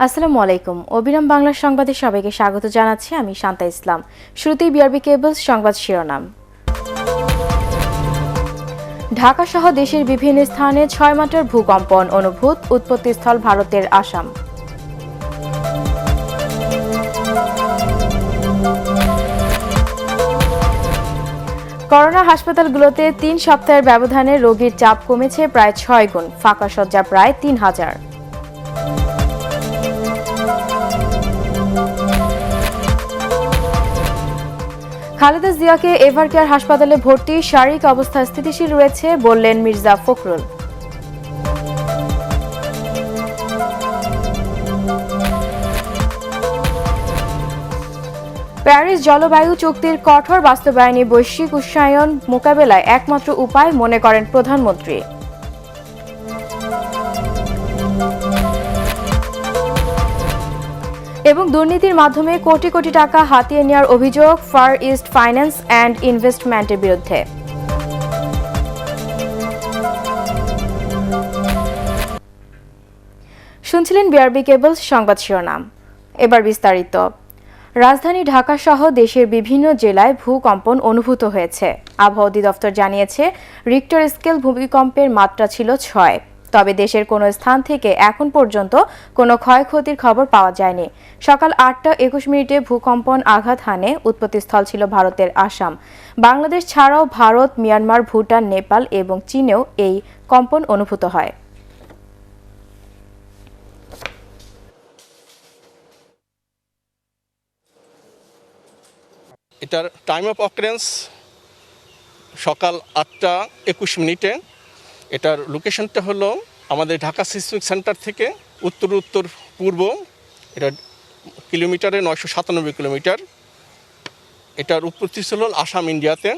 আসসালামু আলাইকুম। অবিরাম বাংলা সংবাদে সবাইকে স্বাগত জানাচ্ছি আমি শান্তা ইসলাম। শুরুতেই বিআরবি কেবলস সংবাদ শিরোনাম। ঢাকা সহ দেশের বিভিন্ন স্থানে 6 মাত্রার ভূকম্পন অনুভূত, উৎপত্তিস্থল ভারতের আসাম। করোনা হাসপাতালগুলোতে 3 সপ্তাহের ব্যবধানে রোগীর চাপ কমেছে প্রায় 6 গুণ, ফাঁকা শয্যা প্রায় 3000। খালেদা জিয়াকে এভারকেয়ার হাসপাতালে ভর্তি, শারীরিক অবস্থা স্থিতিশীল রয়েছে বললেন মির্জা ফখরুল। প্যারিস জলবায়ু চুক্তির কঠোর বাস্তবায়নে বৈশ্বিক উষ্ণায়ন মোকাবেলায় একমাত্র উপায় মনে করেন প্রধানমন্ত্রী। এবং দুর্নীতির মাধ্যমে কোটি কোটি টাকা হাতিয়ে নেওয়ার অভিযোগ ফার ইস্ট ফাইন্যান্স অ্যান্ড ইনভেস্টমেন্টের বিরুদ্ধে। শুনছিলেন বিআরবি কেবলস সংবাদ শিরোনাম। এবার বিস্তারিত। রাজধানী ঢাকা সহ দেশের বিভিন্ন জেলায় ভূকম্পন অনুভূত হয়েছে। আবহাওয়া অধিদপ্তর জানিয়েছে, রিক্টার স্কেল ভূমিকম্পের মাত্রা ছিল 6। তবে দেশের কোনো স্থান থেকে এখন পর্যন্ত কোনো ক্ষয়ক্ষতির খবর পাওয়া যায়নি। সকাল 8টা 21 মিনিটে ভূকম্পন আঘাত হানে। উৎপত্তিস্থল ছিল ভারতের আসাম। বাংলাদেশ ছাড়াও ভারত, মিয়ানমার, ভুটান, নেপাল এবং চীনেও এই কম্পন অনুভূত হয়। এটার টাইম অফ অকারেন্স সকাল 8টা 21 মিনিটে। এটার লোকেশনটা হলো আমাদের ঢাকা সিসমিক সেন্টার থেকে উত্তর উত্তর পূর্ব। এটা কিলোমিটারে 997 কিলোমিটার। এটার উৎপত্তিস্থল আসাম, ইন্ডিয়াতে।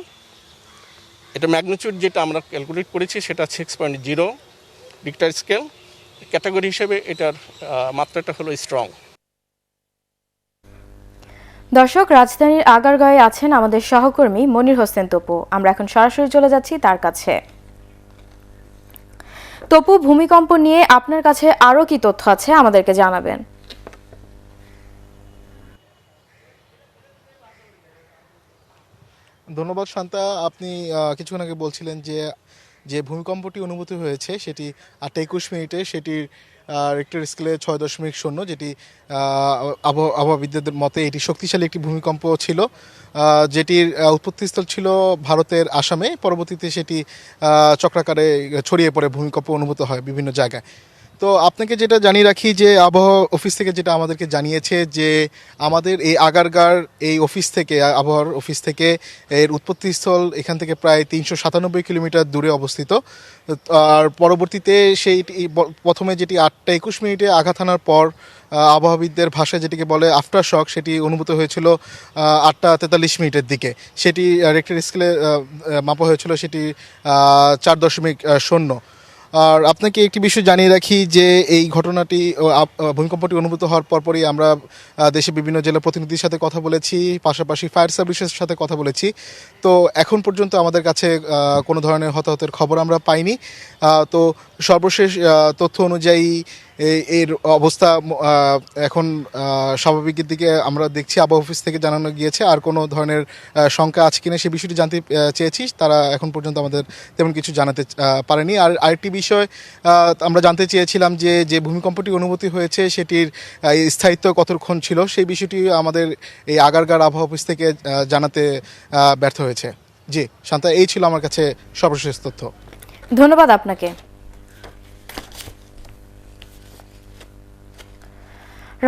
এটা ম্যাগনিটিউড যেটা আমরা ক্যালকুলেট করেছি সেটা 6.0 রিক্টার স্কেল। ক্যাটাগরি হিসেবে এটার মাত্রাটা হলো স্ট্রং। দর্শক, রাজধানীর আগারগাঁয়ে আছেন আমাদের সহকর্মী মনির হোসেন তপু। আমরা এখন সরাসরি চলে যাচ্ছি তার কাছে। তপু, ভূমিকম্প নিয়ে আপনার কাছে আরো কি তথ্য আছে আমাদেরকে জানাবেন। ধন্যবাদ শান্তা। আপনি কিছুক্ষণ আগে বলছিলেন যে ভূমিকম্পটি অনুভূত হয়েছে সেটি 8টা 21 মিনিটে, সেটির রিক্টার স্কেলে 6.0, যেটি আবহাওয়াবিদদের মতে এটি শক্তিশালী একটি ভূমিকম্প ছিল, যেটির উৎপত্তিস্থল ছিল ভারতের আসামে। পরবর্তীতে সেটি চক্রাকারে ছড়িয়ে পড়ে ভূমিকম্প অনুভূত হয় বিভিন্ন জায়গায়। তো আপনাকে যেটা জানিয়ে রাখি যে আবহাওয়া অফিস থেকে যেটা আমাদেরকে জানিয়েছে যে আমাদের এই আগারগাঁর এই অফিস থেকে, আবহাওয়ার অফিস থেকে এর উৎপত্তিস্থল এখান থেকে প্রায় 397 কিলোমিটার দূরে অবস্থিত। আর পরবর্তীতে প্রথমে যেটি 8টা 21 মিনিটে আঘাত হানার পর আবহাওয়াবিদদের ভাষায় যেটিকে বলে আফটার শক, সেটি অনুভূত হয়েছিল 8টা 43 মিনিটের দিকে। সেটি রিক্টার স্কেলে মাপা হয়েছিল সেটি 4.0। আর আপনাকে একটি বিষয় জানিয়ে রাখি যে এই ঘটনাটি, ভূমিকম্পটি অনুভূত হওয়ার পরপরই আমরা দেশে বিভিন্ন জেলা প্রতিনিধির সাথে কথা বলেছি, পাশাপাশি ফায়ার সার্ভিসের সাথে কথা বলেছি। তো এখন পর্যন্ত আমাদের কাছে কোনো ধরনের হতাহতের খবর আমরা পাইনি। তো সর্বশেষ তথ্য অনুযায়ী এর অবস্থা এখন স্বাভাবিকের দিকে আমরা দেখছি। আবহাওয়া অফিস থেকে জানানো গিয়েছে, আর কোনো ধরনের শঙ্কা আছে কিনা সে বিষয়টি জানতে চেয়েছি। তারা এখন পর্যন্ত আমাদের তেমন কিছু জানাতে পারেনি। আর আরেকটি বিষয় আমরা জানতে চেয়েছিলাম যে ভূমিকম্পটি অনুভূতি হয়েছে সেটির স্থায়িত্ব কতক্ষণ ছিল, সেই বিষয়টি আমাদের এই আগারগাঁর আবহাওয়া অফিস থেকে জানাতে ব্যর্থ হয়েছে। জি শান্তা, এই ছিল আমার কাছে সর্বশেষ তথ্য। ধন্যবাদ আপনাকে।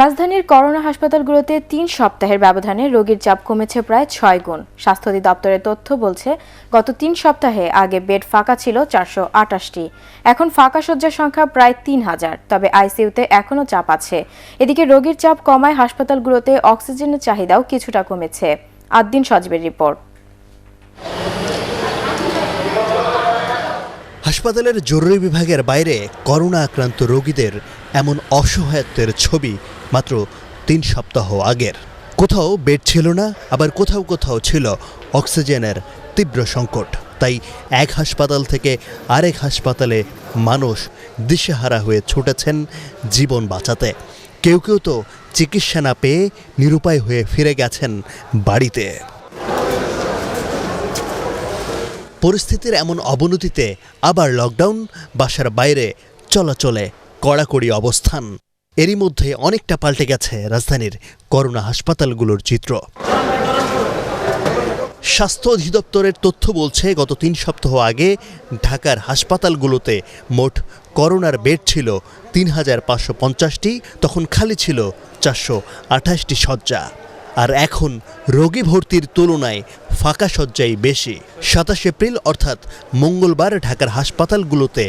রাজধানীর করোনা হাসপাতালগুলোতে 3 সপ্তাহের ব্যবধানে রোগীর চাপ কমেছে প্রায় 6 গুণ। স্বাস্থ্য অধিদপ্তরের তথ্য বলছে, গত 3 সপ্তাহে আগে বেড ফাঁকা ছিল 428টি, এখন ফাঁকা শয্যার সংখ্যা প্রায় 3000। তবে আইসিইউতে এখনও চাপ আছে। এদিকে রোগীর চাপ কমায় হাসপাতালগুলোতে অক্সিজেনের চাহিদাও কিছুটা কমেছে। আদ্দিন সজীবের রিপোর্ট। হাসপাতালের জরুরি বিভাগের বাইরে করোনা আক্রান্ত রোগীদের এমন অসহায়ত্বের ছবি মাত্র 3 সপ্তাহ আগের। কোথাও বেড ছিল না, আবার কোথাও কোথাও ছিল অক্সিজেনের তীব্র সংকট। তাই এক হাসপাতাল থেকে আরেক হাসপাতালে মানুষ দিশেহারা হয়ে ছুটেছেন জীবন বাঁচাতে। কেউ কেউ তো চিকিৎসা না পেয়ে নিরুপায় হয়ে ফিরে গেছেন বাড়িতে। পরিস্থিতির এমন অবনতিতে আবার লকডাউন, বাসার বাইরে চলাচলে কড়াকড়ি অবস্থান। এরই মধ্যে অনেকটা পাল্টে গেছে রাজধানীর করোনা হাসপাতালগুলোর চিত্র। স্বাস্থ্য অধিদপ্তরের তথ্য বলছে, গত 3 সপ্তাহ আগে ঢাকার হাসপাতালগুলোতে মোট করোনার বেড ছিল ৩,৫৫০টি, তখন খালি ছিল ৪২৮টি শয্যা। আর এখন রোগী ভর্তির তুলনায় ফাঁকা শয্যাই বেশি। ২৭ এপ্রিল অর্থাৎ মঙ্গলবার ঢাকার হাসপাতালগুলোতে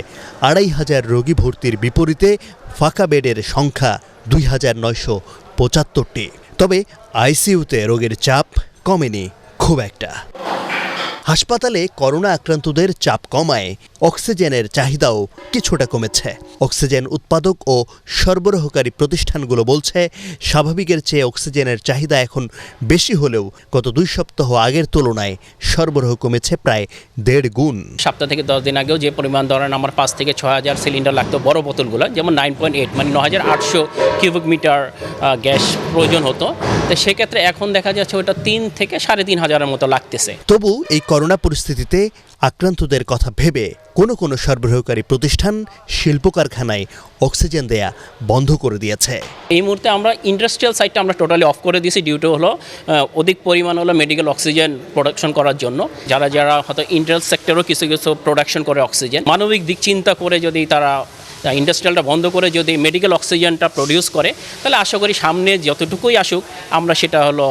২৫০০ রোগী ভর্তির বিপরীতে ফাঁকা বেডের সংখ্যা ২,৯৭৫টি। তবে আইসিইউতে রোগীর চাপ কমেনি খুব একটা। হাসপাতালে করোনা আক্রান্তদের চাপ কমায় অক্সিজেনের চাহিদাও কিছুটা কমেছে। অক্সিজেন উৎপাদক ও সরবরাহকারী প্রতিষ্ঠানগুলো বলছে, স্বাভাবিকের চেয়ে অক্সিজেনের চাহিদা এখন বেশি হলেও গত 2 সপ্তাহ আগের তুলনায় সরবরাহ কমেছে প্রায় 1.5 গুণ। সপ্তাহ থেকে 10 দিন আগেও যে পরিমাণ ধরেন আমার 5 থেকে 6,000 সিলিন্ডার লাগতো বড় বোতলগুলো, যেমন 9.8 মানে 9,800 কিউবিক মিটার গ্যাস প্রয়োজন হতো, তো সেক্ষেত্রে এখন দেখা যাচ্ছে ওটা 3 থেকে 3,500-এর মতো লাগতেছে। তবু এই করোনা পরিস্থিতিতে আক্রান্তদের কথা ভেবে কোনো কোনো সরবরাহকারী প্রতিষ্ঠান শিল্প কারখানায় অক্সিজেন দেয়া বন্ধ করে দিয়েছে। এই মুহূর্তে আমরা ইন্ডাস্ট্রিয়াল সাইডটা আমরা টোটালি অফ করে দিয়েছি, ডিউটি হলো অধিক পরিমাণ হলো মেডিকেল অক্সিজেন প্রোডাকশন করার জন্য। যারা হয়তো ইন্ডাস্ট্রিয়াল সেক্টরও কিছু কিছু প্রোডাকশন করে অক্সিজেন, মানবিক দিক চিন্তা করে যদি তারা ইন্ডাস্ট্রিয়ালটা বন্ধ করে যদি মেডিকেল অক্সিজেনটা প্রডিউস করে, তাহলে আশা করি সামনে যতটুকুই আসুক আমরা সেটা হলো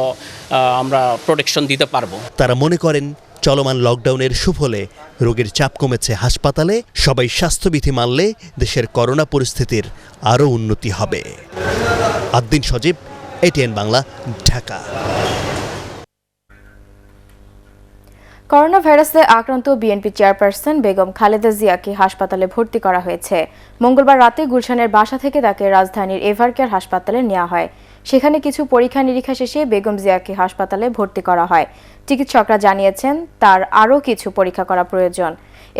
আমরা প্রোটেকশন দিতে পারবো। তারা মনে করেন, চলমান লকডাউনের সুফলে রোগীর চাপ কমেছে হাসপাতালে। সবাই স্বাস্থ্যবিধি মানলে দেশের করোনা পরিস্থিতির আরও উন্নতি হবে। আদ্দিন সজীব, এটিএন বাংলা, ঢাকা। করোনা ভাইরাসে আক্রান্ত বিএনপি চেয়ারপারসন বেগম খালেদা জিয়াকে হাসপাতালে ভর্তি করা হয়েছে। মঙ্গলবার রাতে গুলশানের বাসা থেকে তাকে রাজধানীর এভারকেয়ার হাসপাতালে নেওয়া হয়। সেখানে কিছু পরীক্ষা নিরীক্ষা শেষে বেগম জিয়াকে হাসপাতালে ভর্তি করা হয়। চিকিৎসকরা জানিয়েছেন তার আরও কিছু পরীক্ষা করা প্রয়োজন।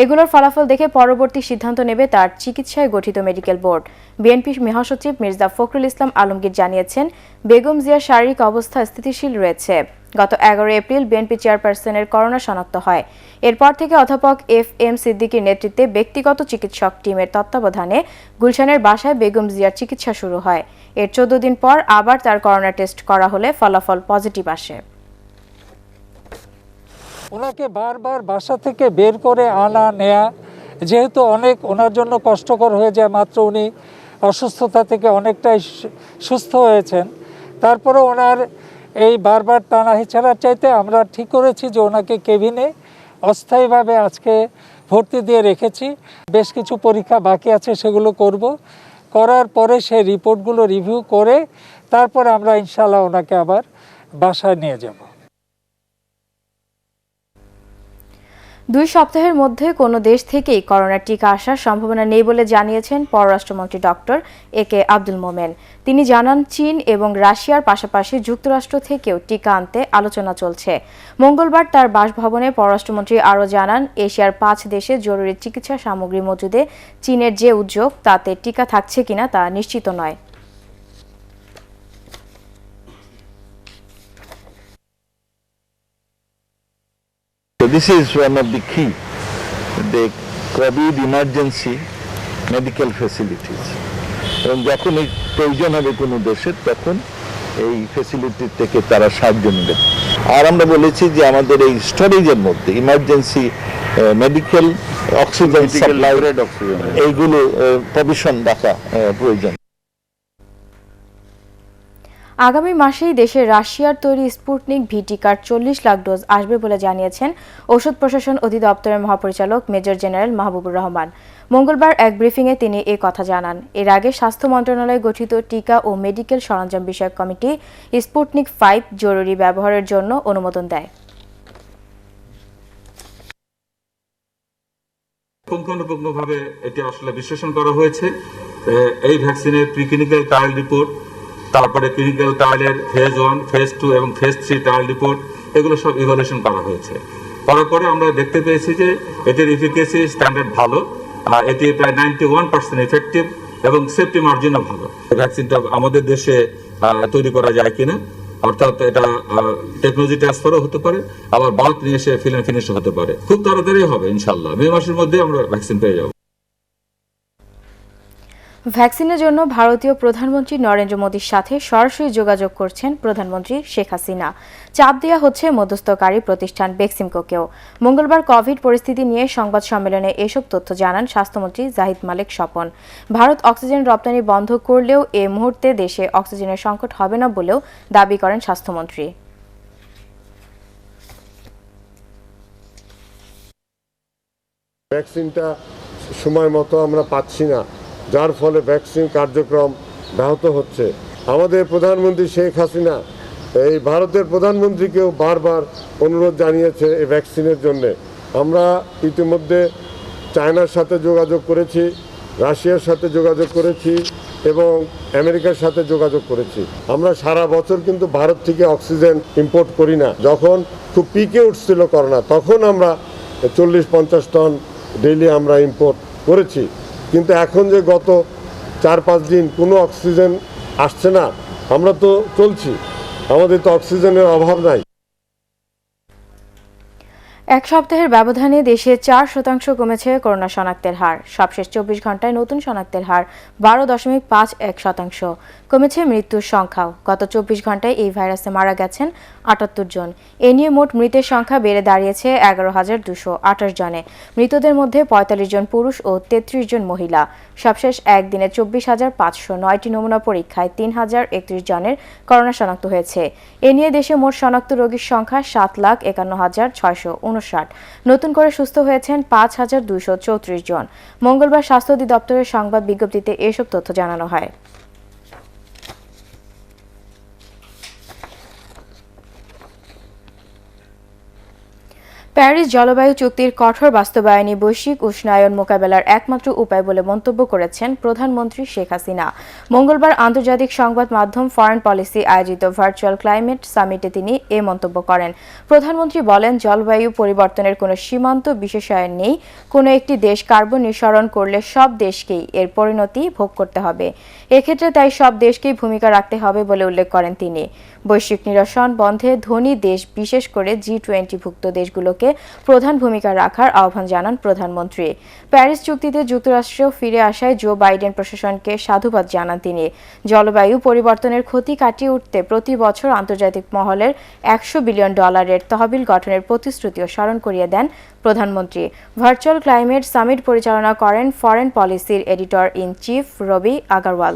এগুলোর ফলাফল দেখে পরবর্তী সিদ্ধান্ত নেবে তার চিকিৎসায় গঠিত মেডিকেল বোর্ড। বিএনপির মহাসচিব মির্জা ফখরুল ইসলাম আলমগীর জানিয়েছেন, বেগম জিয়ার শারীরিক অবস্থা স্থিতিশীল রয়েছে। গত 11 এপ্রিল বিএনপি চেয়ারপারসনের করোনা শনাক্ত হয়। এরপর থেকে অধ্যাপক FM সিদ্দিকীর নেতৃত্বে ব্যক্তিগত চিকিৎসক টিমের তত্ত্বাবধানে গুলশানের বাসায় বেগম জিয়ার চিকিৎসা শুরু হয়। এর 14 দিন পর আবার তার করোনা টেস্ট করা হলে ফলাফল পজিটিভ আসে। ওনাকে বারবার বাসা থেকে বের করে আনা নেয়া যেহেতু অনেক ওনার জন্য কষ্টকর হয়ে যায়, মাত্র উনি অসুস্থতা থেকে অনেকটাই সুস্থ হয়েছেন, তারপরে ওনার এই বারবার টানা হেঁচাড়ার চাইতে আমরা ঠিক করেছি যে ওনাকে কেবিনে অস্থায়ীভাবে আজকে ভর্তি দিয়ে রেখেছি। বেশ কিছু পরীক্ষা বাকি আছে, সেগুলো করব। করার পরে সেই রিপোর্টগুলো রিভিউ করে তারপরে আমরা ইনশাআল্লাহ ওনাকে আবার বাসায় নিয়ে যাব। 2 সপ্তাহের মধ্যে কোনো দেশ থেকেই করোনার টিকা আসার সম্ভাবনা নেই বলে জানিয়েছেন পররাষ্ট্রমন্ত্রী ডক্টর AK আব্দুল মোমেন। তিনি জানান, চীন এবং রাশিয়ার পাশাপাশি যুক্তরাষ্ট্র থেকেও টিকা আনতে আলোচনা চলছে। মঙ্গলবার তার বাসভবনে পররাষ্ট্রমন্ত্রী আরও জানান, এশিয়ার 5 দেশে জরুরি চিকিৎসা সামগ্রী মজুদে চীনের যে উদ্যোগ, তাতে টিকা থাকছে কিনা তা নিশ্চিত নয়। So this is one of the key, the COVID emergency medical facilities. এবং যখন এই প্রয়োজন হবে কোনো দেশের, তখন এই ফ্যাসিলিটি থেকে তারা সাহায্য নেবেন। আর আমরা বলেছি যে আমাদের এই স্টোরেজের মধ্যে ইমার্জেন্সি মেডিকেল অক্সিজেন সাপ্লাই এইগুলো প্রভিশন রাখা প্রয়োজন। আগামী মাসেই দেশে রাশিয়ার তৈরি স্পুটনিক ভি টিকার 40 লাখ ডোজ আসবে বলে জানিয়েছেন ঔষধ প্রশাসন অধিদপ্তরের মহাপরিচালক মেজর জেনারেল মাহবুবুর রহমান। মঙ্গলবার এক ব্রিফিংয়ে তিনি এই কথা জানান। এর আগে স্বাস্থ্য মন্ত্রণালয় গঠিত টিকা ও মেডিকেল সরঞ্জাম বিষয়ক কমিটি স্পুটনিক 5 জরুরি ব্যবহারের জন্য অনুমোদন দেয়। পুঙ্খানুপুঙ্খভাবে এটি আসলে বিশ্লেষণ করা হয়েছে। এই ভ্যাকসিনের প্রিক্লিনিক্যাল ট্রায়াল রিপোর্ট, তারপরে ক্লিনিক্যাল ট্রায়ালের ফেজ 1, ফেজ 2 এবং ফেজ 3 ট্রায়াল রিপোর্ট, এগুলো সব ইভালুয়েশন করা হয়েছে। করার পরে আমরা দেখতে পেয়েছি যে এটির এফিকেসি স্ট্যান্ডার্ড ভালো, এটি প্রায় 91% এফেক্টিভ এবং সেফটি মার্জিনও ভালো। ভ্যাকসিনটা আমাদের দেশে তৈরি করা যায় কিনা, অর্থাৎ এটা টেকনোলজি ট্রান্সফারও হতে পারে, আবার বাল্ক নিয়ে এসে ফিল এন্ড ফিনিশ হতে পারে। খুব তাড়াতাড়ি হবে ইনশাআল্লাহ, মে মাসের মধ্যে আমরা ভ্যাকসিন পেয়ে যাব। ভ্যাকসিনের জন্য ভারতীয় প্রধানমন্ত্রী নরেন্দ্র মোদীর সাথে সরাসরি যোগাযোগ করছেন প্রধানমন্ত্রী শেখ হাসিনা। চাপ দেওয়া হচ্ছে মধ্যস্থকারী প্রতিষ্ঠান বেক্সিমকোকেও। মঙ্গলবার কোভিড পরিস্থিতি নিয়ে সংবাদ সম্মেলনে এসব তথ্য জানান স্বাস্থ্যমন্ত্রী জাহিদ মালিক স্বপন। ভারত অক্সিজেন রপ্তানি বন্ধ করলেও এ মুহূর্তে দেশে অক্সিজেনের সংকট হবে না বলেও দাবি করেন স্বাস্থ্যমন্ত্রী। ভ্যাকসিনটা সময় মতো আমরা পাচ্ছি না, যার ফলে ভ্যাকসিন কার্যক্রম ব্যাহত হচ্ছে। আমাদের প্রধানমন্ত্রী শেখ হাসিনা এই ভারতের প্রধানমন্ত্রীকেও বারবার অনুরোধ জানিয়েছে এই ভ্যাকসিনের জন্যে। আমরা ইতিমধ্যে চায়নার সাথে যোগাযোগ করেছি, রাশিয়ার সাথে যোগাযোগ করেছি এবং আমেরিকার সাথে যোগাযোগ করেছি। আমরা সারা বছর কিন্তু ভারত থেকে অক্সিজেন ইম্পোর্ট করি না। যখন খুব পিকে উঠছিল করোনা, তখন আমরা 40-50 টন ডেইলি আমরা ইম্পোর্ট করেছি। কিন্তু এখন যে গত 4-5 দিন কোনো অক্সিজেন আসছে না, আমরা তো চলছি, আমাদের তো অক্সিজেনের অভাব নাই। এক সপ্তাহের ব্যবধানে দেশে 4% কমেছে করোনা শনাক্তের হার। সবশেষ 24 ঘন্টায় নতুন শনাক্তের হার 12.51%। কমেছে মৃত্যুর সংখ্যাও। গত 24 ঘন্টায় এই ভাইরাসে মারা গেছেন 78 জন। এ নিয়ে মোট মৃতের সংখ্যা বেড়ে দাঁড়িয়েছে 11,228 জনে। মৃতদের মধ্যে 45 জন পুরুষ ও 33 জন মহিলা। সবশেষ একদিনে 24,509টি নমুনা পরীক্ষায় 3,031 জনের করোনা শনাক্ত হয়েছে। এ নিয়ে দেশে মোট শনাক্ত রোগীর সংখ্যা 7,51,659। নতুন করে সুস্থ হয়েছেন 5,234 জন। মঙ্গলবার স্বাস্থ্য অধিদপ্তরের সংবাদ বিজ্ঞপ্তিতে এসব তথ্য জানানো হয়। প্যারিস জলবায়ু চুক্তির কঠোর বাস্তবায়নই বৈশ্বিক উষ্ণায়ন মোকাবেলার একমাত্র উপায় বলে মন্তব্য করেছেন প্রধানমন্ত্রী শেখ হাসিনা। মঙ্গলবার আন্তর্জাতিক সংবাদ মাধ্যম ফরেন পলিসি আয়োজিত ভার্চুয়াল ক্লাইমেট সামিটে তিনি এ মন্তব্য করেন। প্রধানমন্ত্রী বলেন, জলবায়ু পরিবর্তনের কোনো সীমান্ত বিশেষায়ন নেই। কোনো একটি দেশ কার্বন নিঃসরণ করলে সব দেশকেই এর পরিণতি ভোগ করতে হবে। এক্ষেত্রে তাই সব দেশকেই ভূমিকা রাখতে হবে বলে উল্লেখ করেন তিনি। বৈশ্বিক নিরসন বন্ধে ধনী দেশ, বিশেষ করে G20ভুক্ত দেশগুলোকে প্রধান ভূমিকা রাখার আহ্বান জানান প্রধানমন্ত্রী। প্যারিস চুক্তিতে যুক্তরাষ্ট্র ফিরে আসায় জো বাইডেন প্রশাসনকে সাধুবাদ জানান তিনি। জলবায়ু পরিবর্তনের ক্ষতি কাটিয়ে উঠতে প্রতি বছর আন্তর্জাতিক মহলের $100 বিলিয়ন তহবিল গঠনের প্রতিশ্রুতিও স্মরণ করিয়ে দেন প্রধানমন্ত্রী। ভার্চুয়াল ক্লাইমেট সামিট পরিচালনা করেন ফরেন পলিসির editor in chief Ravi Agarwal.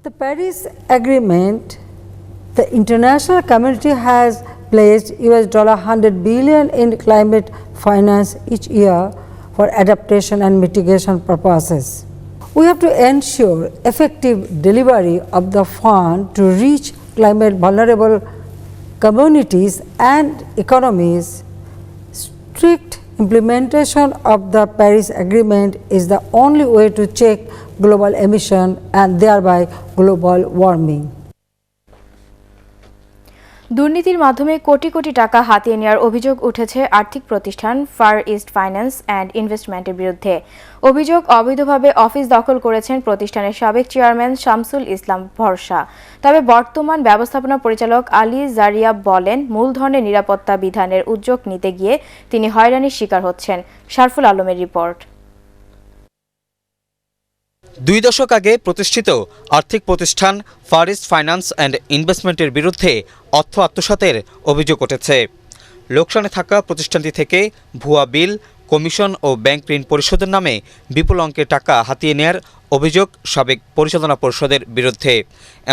The Paris Agreement, the international community has pledged $100 billion in climate finance each year for adaptation and mitigation purposes. We have to ensure effective delivery of the fund to reach climate vulnerable communities and economies. Strict implementation of the Paris Agreement is the only way to check global emission and thereby global warming. দুর্নীতির মাধ্যমে কোটি কোটি টাকা হাতিয়ে নেওয়ার অভিযোগ উঠেছে আর্থিক প্রতিষ্ঠান far east finance and ইনভেস্টমেন্টের বিরুদ্ধে। অভিযোগ, অবৈধভাবে অফিস দখল করেছেন প্রতিষ্ঠানের সাবেক চেয়ারম্যান শামসুল ইসলাম ভরসা। তবে বর্তমান ব্যবস্থাপনা পরিচালক আলী জারিয়া বলেন, মূলধনের নিরাপত্তা বিধানের উদ্যোগ নিতে গিয়ে তিনি হয়রানির শিকার হচ্ছেন। শারফুল আলমের রিপোর্ট। 2 দশক আগে প্রতিষ্ঠিত আর্থিক প্রতিষ্ঠান ফার ইস্ট ফাইন্যান্স অ্যান্ড ইনভেস্টমেন্টের বিরুদ্ধে অর্থ আত্মসাতের অভিযোগ উঠেছে। লোকসানে থাকা প্রতিষ্ঠানটি থেকে ভুয়া বিল, কমিশন ও ব্যাংক ঋণ পরিশোধের নামে বিপুল অঙ্কের টাকা হাতিয়ে নেয়ার অভিযোগ সাবেক পরিচালনা পরিষদের বিরুদ্ধে।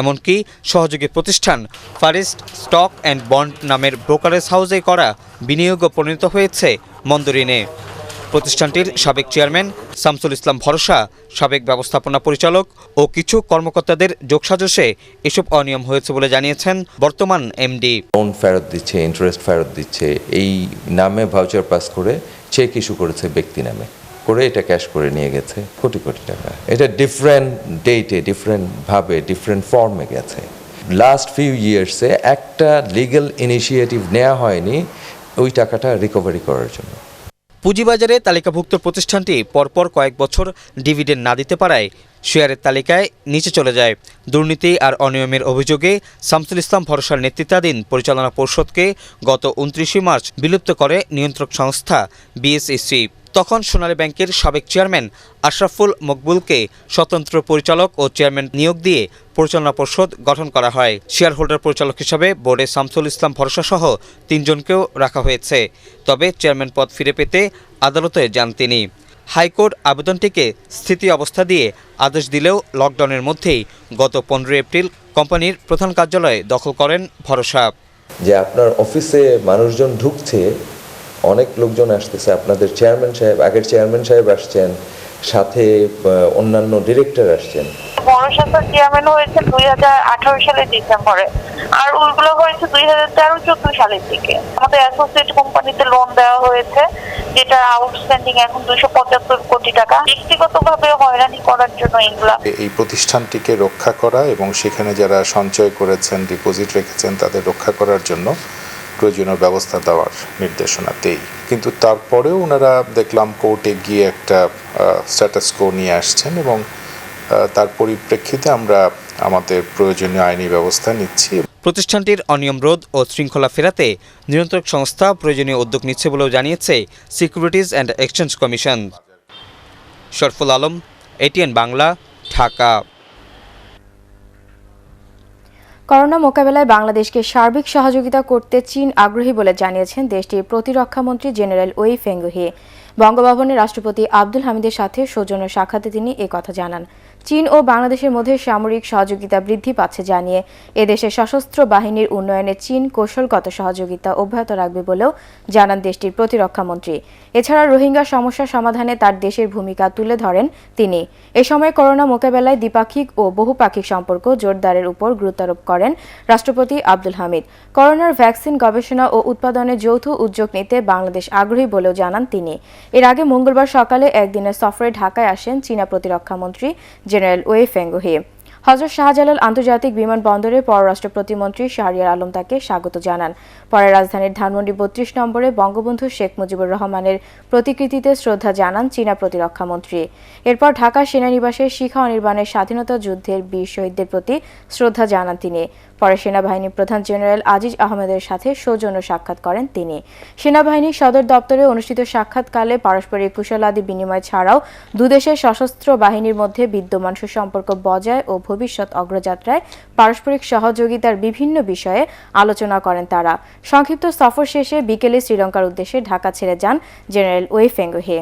এমনকি সহযোগী প্রতিষ্ঠান far east stock and bond নামের ব্রোকারেজ হাউসে করা বিনিয়োগও পরিণত হয়েছে মন্দ ঋণে। প্রতিষ্ঠানটির সাবেক চেয়ারম্যান শামসুল ইসলাম ভরসা, সাবেক ব্যবস্থাপনা পরিচালক ও কিছু কর্মকর্তাদের যোগসাজশে এসব অনিয়ম হয়েছে বলে জানিয়েছেন বর্তমান এমডি। লোন ফেরত দিচ্ছে, ইন্টারেস্ট ফেরত দিচ্ছে, এই নামে ভাউচার পাস করে চেক ইস্যু করেছে ব্যক্তি নামে করে, এটা ক্যাশ করে নিয়ে গেছে কোটি কোটি টাকা। এটা ডিফারেন্ট ডেটে, ডিফারেন্টভাবে, ডিফারেন্ট ফর্মে গেছে। লাস্ট ফিউ ইয়ার্সে একটা লিগ্যাল ইনিশিয়েটিভ নেওয়া হয়নি ওই টাকাটা রিকভারি করার জন্য। পুঁজিবাজারে তালিকাভুক্ত প্রতিষ্ঠানটি পরপর কয়েক বছর ডিভিডেন্ড না দিতে পারায় শেয়ারের তালিকায় নিচে চলে যায়। দুর্নীতি আর অনিয়মের অভিযোগে শামসুল ইসলাম ভরসার নেতৃত্বাধীন পরিচালনা পর্ষদকে গত 29 মার্চ বিলুপ্ত করে নিয়ন্ত্রক সংস্থা বিএসইসি। তখন সোনালী ব্যাংকের সাবেক চেয়ারম্যান আশরাফুল মকবুলকে স্বতন্ত্র পরিচালক ও চেয়ারম্যান নিয়োগ দিয়ে পরিচালনা পর্ষদ গঠন করা হয়। শেয়ার হোল্ডার পরিচালক হিসাবে বোর্ডে শামসুল ইসলাম ভরসা সহ 3 জনকেও রাখা হয়েছে। তবে চেয়ারম্যান পদ ফিরে পেতে আদালতে যান তিনি। হাইকোর্ট আবেদনটিকে স্থিতি অবস্থা দিয়ে আদেশ দিলেও লকডাউনের মধ্যেই গত 15 এপ্রিল কোম্পানির প্রধান কার্যালয়ে দখল করেন ভরসা। যে আপনার অফিসে মানুষজন ঢুকছে, অনেক লোকজন আসতেছে, আপনাদের চেয়ারম্যান সাহেব, আগের চেয়ারম্যান সাহেব আসছেন, সাথে অন্যান্য ডিরেক্টর আসছেন। ভরসা চেয়ারম্যান হয়েছে 2018 সালের ডিসেম্বরে, আর ওইগুলো হয়েছে 2013-14 সালের দিকে। আমাদের অ্যাসোসিয়েট কোম্পানিতে লোন দেওয়া হয়েছে, যেটা আউটস্ট্যান্ডিং এখন 275 কোটি টাকা। ব্যক্তিগতভাবে হয়রানি করার জন্য এগুলা। এই প্রতিষ্ঠানটিকে রক্ষা করা এবং সেখানে যারা সঞ্চয় করেছেন, ডিপোজিট রেখেছেন, তাদের রক্ষা করার জন্য প্রয়োজনীয় ব্যবস্থা দেওয়ার নির্দেশনা দেই। কিন্তু তারপরেও ওনারা দেখলাম কোর্টে গিয়ে একটা স্ট্যাটাস কো নিয়ে আসছেন এবং তার পরিপ্রেক্ষিতে আমরা আমাদের প্রয়োজনীয় আইনি ব্যবস্থা নিচ্ছি। প্রতিষ্ঠানটির অনিয়ম রোধ ও শৃঙ্খলা ফেরাতে নিয়ন্ত্রক সংস্থা প্রয়োজনীয় উদ্যোগ নিচ্ছে বলেও জানিয়েছে securities and exchange commission. Sharful Alam, ATN Bangla, Dhaka. Corona মোকাবেলায় বাংলাদেশকে সার্বিক সহযোগিতা করতে চীন আগ্রহী বলে জানিয়েছেন দেশটির প্রতিরক্ষামন্ত্রী জেনারেল ওই ফেঙ্গুহি। বঙ্গভবনে রাষ্ট্রপতি আব্দুল হামিদের সাথে সৌজন্য সাক্ষাতে তিনি একথা জানান। চীন ও বাংলাদেশের মধ্যে সামরিক সহযোগিতা বৃদ্ধি পাচ্ছে জানিয়ে এদেশের সশস্ত্র বাহিনীর উন্নয়নে চীন কৌশলগত সহযোগিতা অব্যাহত রাখবে বলেও জানান দেশটির প্রতিরক্ষামন্ত্রী। এছাড়া রোহিঙ্গা সমস্যা সমাধানে তার দেশের ভূমিকা তুলে ধরেন তিনি। এ সময় করোনা মোকাবেলায় দ্বিপাক্ষিক ও বহুপাক্ষিক সম্পর্ক জোরদারের উপর গুরুত্বারোপ করেন রাষ্ট্রপতি আব্দুল হামিদ। করোনার ভ্যাকসিন গবেষণা ও উৎপাদনে যৌথ উদ্যোগ নিতে বাংলাদেশ আগ্রহী বলেও জানান তিনি। এর আগে মঙ্গলবার সকালে একদিনের সফরে ঢাকায় আসেন চীনা প্রতিরক্ষামন্ত্রী জেনারেল ওয়ে ফেঙ্গুহি। হযরত শাহজালাল আন্তর্জাতিক বিমানবন্দরে পররাষ্ট্র প্রতিমন্ত্রী শাহরিয়ার আলম তাকে স্বাগত জানান। পরে রাজধানীর ধানমন্ডি 32 নম্বরে বঙ্গবন্ধু শেখ মুজিবুর রহমানের প্রতিকৃতিতে শ্রদ্ধা জানান চীনা প্রতিরক্ষামন্ত্রী। এরপর ঢাকা সেনানিবাসে শিখা অনির্বাণের স্বাধীনতা যুদ্ধের বীর শহীদদের প্রতি শ্রদ্ধা জানান তিনি। পরে সেনাবাহিনী প্রধান জেনারেল আজিজ আহমেদের সাথে সৌজন্য সাক্ষাৎ করেন তিনি। সেনাবাহিনীর সদর দপ্তরে অনুষ্ঠিত সাক্ষাৎকালে পারস্পরিক কুশলাদি বিনিময় ছাড়াও দুদেশের সশস্ত্র বাহিনীর মধ্যে বিদ্যমান সুসম্পর্ক বজায় ও ভবিষ্যৎ অগ্রযাত্রায় পারস্পরিক সহযোগিতার বিভিন্ন বিষয়ে আলোচনা করেন তারা। সংক্ষিপ্ত সফর শেষে বিকেলে শ্রীলঙ্কার উদ্দেশ্যে ঢাকা ছেড়ে যান জেনারেল ওয়ে ফেঙ্গুহি।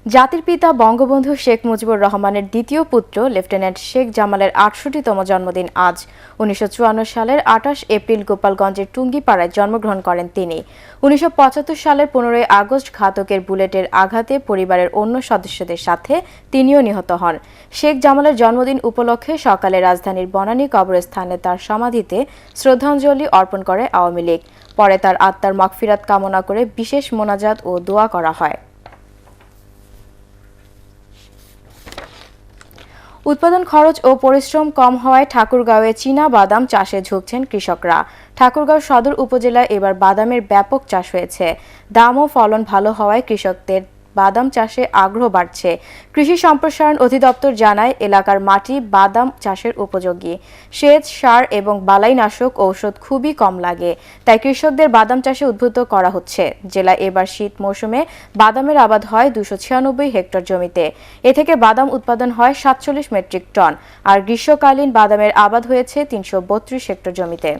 জাতির পিতা বঙ্গবন্ধু শেখ মুজিবুর রহমানের দ্বিতীয় পুত্র লেফটেন্যান্ট শেখ জামালের 68তম জন্মদিন আজ। 1954 সালের 28 এপ্রিল গোপালগঞ্জের টুঙ্গিপাড়ায় জন্মগ্রহণ করেন তিনি। 1975 সালের 15 আগস্ট ঘাতকের বুলেটের আঘাতে পরিবারের অন্য সদস্যদের সাথে তিনিও নিহত হন। শেখ জামালের জন্মদিন উপলক্ষে সকালে রাজধানীর বনানী কবরস্থানে তার সমাধিতে শ্রদ্ধাঞ্জলি অর্পণ করে আওয়ামী লীগ। পরে তার আত্মার মাগফিরাত কামনা করে বিশেষ মোনাজাত ও দোয়া করা হয়। উৎপাদন খরচ ও পরিশ্রম কম হওয়ায় ঠাকুরগাঁওয়ে চীনা বাদাম চাষে ঝুঁকছেন কৃষকরা। ঠাকুরগাঁও সদর উপজেলায় এবার বাদামের ব্যাপক চাষ হয়েছে। দাম ও ফলন ভালো হওয়ায় কৃষকদের বাদাম চাষে আগ্রহ বাড়ছে। কৃষি সম্প্রসারণ অধিদপ্তর জানায় এলাকার মাটি বাদাম চাষের উপযোগী। সেচ, সার এবং বালাইনাশক ঔষধ খুবই কম লাগে, তাই কৃষকদের বাদাম চাষে উদ্বুদ্ধ করা হচ্ছে। জেলায় এবার শীত মৌসুমে বাদামের আবাদ হয় 296 হেক্টর জমিতে। এ থেকে বাদাম উৎপাদন হয় 47 মেট্রিক টন, আর গ্রীষ্মকালীন বাদামের আবাদ হয়েছে 332 হেক্টর জমিতে।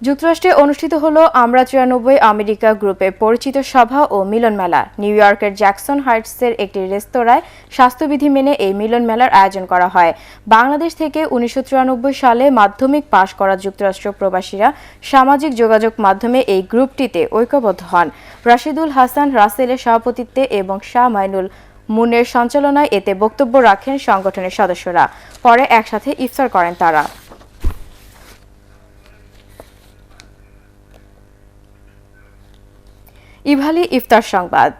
যুক্তরাষ্ট্রে অনুষ্ঠিত হলো আমরা 94 আমেরিকা গ্রুপে পরিচিত সভা ও মিলন মেলা। নিউ ইয়র্কের জ্যাকসন হাইটসের একটি রেস্তোরাঁয় স্বাস্থ্যবিধি মেনে এই মিলন মেলার আয়োজন করা হয়। বাংলাদেশ থেকে 1993 সালে মাধ্যমিক পাশ করা যুক্তরাষ্ট্র প্রবাসীরা সামাজিক যোগাযোগ মাধ্যমে এই গ্রুপটিতে ঐক্যবদ্ধ হন। রাশিদুল হাসান রাসেলের সভাপতিত্বে এবং শাহ মাইনুল মুনের সঞ্চালনায় এতে বক্তব্য রাখেন সংগঠনের সদস্যরা। পরে একসাথে ইফতার করেন তারা। ইভালি ইফতার সংবাদ।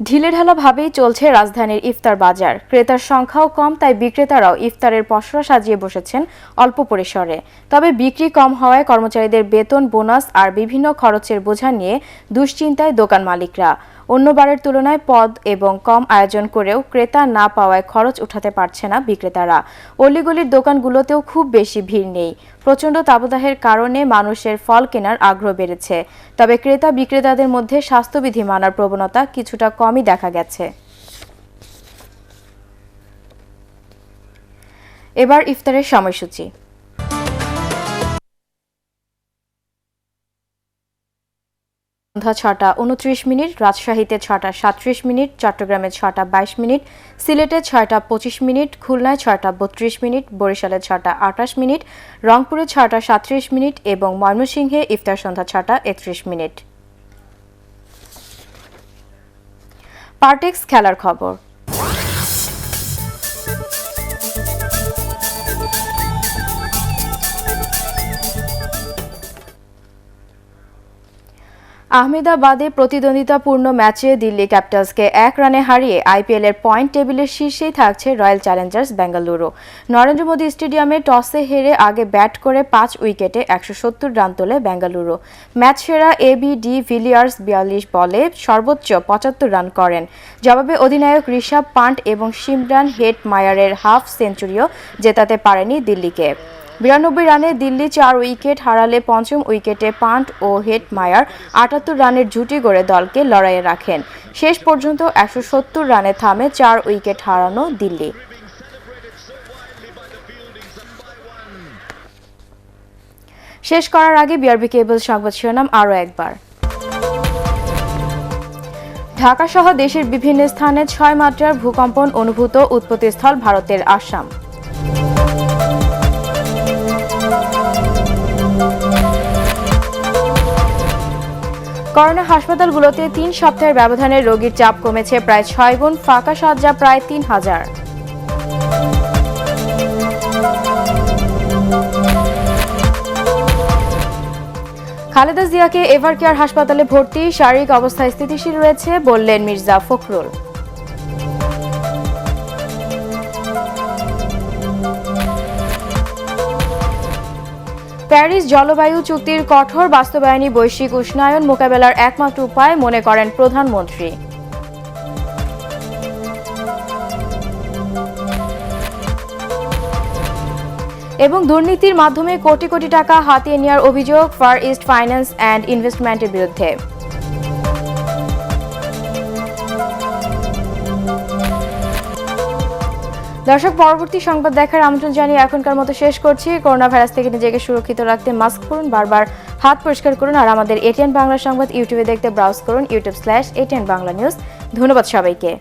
ঢিলেঢালাভাবেই চলছে রাজধানীর ইফতার বাজার। ক্রেতার সংখ্যাও কম, তাই বিক্রেতারাও ইফতারের পসরা সাজিয়ে বসেছেন অল্প পরিসরে। তবে বিক্রি কম হওয়ায় কর্মচারীদের বেতন, বোনাস আর বিভিন্ন খরচের বোঝা নিয়ে দুশ্চিন্তায় দোকান মালিকরা। অন্যবারের তুলনায় পদ এবং কম আয়োজন করেও ক্রেতা না পাওয়ায় খরচ উঠাতে পারছে না বিক্রেতারা। অলিগলির দোকানগুলোতেও খুব বেশি ভিড় নেই। প্রচণ্ড তাপদাহের কারণে মানুষের ফল কেনার আগ্রহ বেড়েছে। তবে ক্রেতা বিক্রেতাদের মধ্যে স্বাস্থ্যবিধি মানার প্রবণতা কিছুটা কমই দেখা গেছে। এবার ইফতারের সময়সূচি। সন্ধ্যা ৬টা ২৯ মিনিট, রাজশাহীতে ৬টা ৩৭ মিনিট, চট্টগ্রামে ৬টা ২২ মিনিট, সিলেটে ৬টা ২৫ মিনিট, খুলনায় ৬টা ৩২ মিনিট, বরিশালে 6টা ২৮ মিনিট, রংপুরে 6টা ৩৭ মিনিট এবং ময়মনসিংহে ইফতার সন্ধ্যা 6টা ৩১ মিনিট। পার্টেক্স খেলার খবর। আহমেদাবাদে প্রতিদ্বন্দ্বিতাপূর্ণ ম্যাচে দিল্লি ক্যাপিটালসকে ১ রানে হারিয়ে আইপিএলের পয়েন্ট টেবিলের শীর্ষেই থাকছে রয়্যাল চ্যালেঞ্জার্স বেঙ্গালুরু। নরেন্দ্র মোদী স্টেডিয়ামে টসে হেরে আগে ব্যাট করে ৫ উইকেটে ১৭০ রান তোলে বেঙ্গালুরু। ম্যাচ সেরা এবি ডি ভিলিয়ার্স ৪২ বলে সর্বোচ্চ ৭৫ রান করেন। জবাবে অধিনায়ক ঋষভ পান্ট এবং শিমরান হেটমায়ারের হাফ সেঞ্চুরিও জেতাতে পারেনি দিল্লিকে। ৯২ রানে দিল্লি ৪ উইকেট হারালে পঞ্চম উইকেটে পান্ট ও হেটমায়ার ৭৮ রানের জুটি গড়ে দলকে লড়াইয়ে রাখেন। শেষ পর্যন্ত ১৭০ রানে থামে ৪ উইকেট হারানো দিল্লি। শেষ করার আগে বিআরবি কেবল সংবাদ শিরোনাম আরও একবার। ঢাকা সহ দেশের বিভিন্ন স্থানে ৬ মাত্রার ভূকম্পন অনুভূত, উৎপত্তিস্থল ভারতের আসাম। করোনা হাসপাতালগুলোতে ৩ সপ্তাহের ব্যবধানে রোগীর চাপ কমেছে প্রায় ৬ গুণ, ফাঁকা শয্যা প্রায় ৩,০০০। খালেদা জিয়াকে এভারকেয়ার হাসপাতালে ভর্তি, শারীরিক অবস্থা স্থিতিশীল রয়েছে বললেন মির্জা ফখরুল। প্যারিস জলবায়ু চুক্তির কঠোর বাস্তবায়নই বৈশ্বিক উষ্ণায়ন মোকাবেলার একমাত্র উপায় মনে করেন প্রধানমন্ত্রী। এবং দুর্নীতির মাধ্যমে কোটি কোটি টাকা হাতিয়ে নেওয়ার অভিযোগ ফার ইস্ট ফাইন্যান্স অ্যান্ড ইনভেস্টমেন্টের বিরুদ্ধে। দর্শক, পরবর্তী সংবাদ দেখার আমন্ত্রণ জানিয়ে এখনকার মতো শেষ করছি। করোনা ভাইরাস থেকে নিজেকে সুরক্ষিত রাখতে মাস্ক পরুন, বারবার হাত পরিষ্কার করুন আর আমাদের এটিএন বাংলা সংবাদ ইউটিউবে দেখতে ব্রাউজ করুন youtube/ATN বাংলা নিউজ। ধন্যবাদ সবাইকে।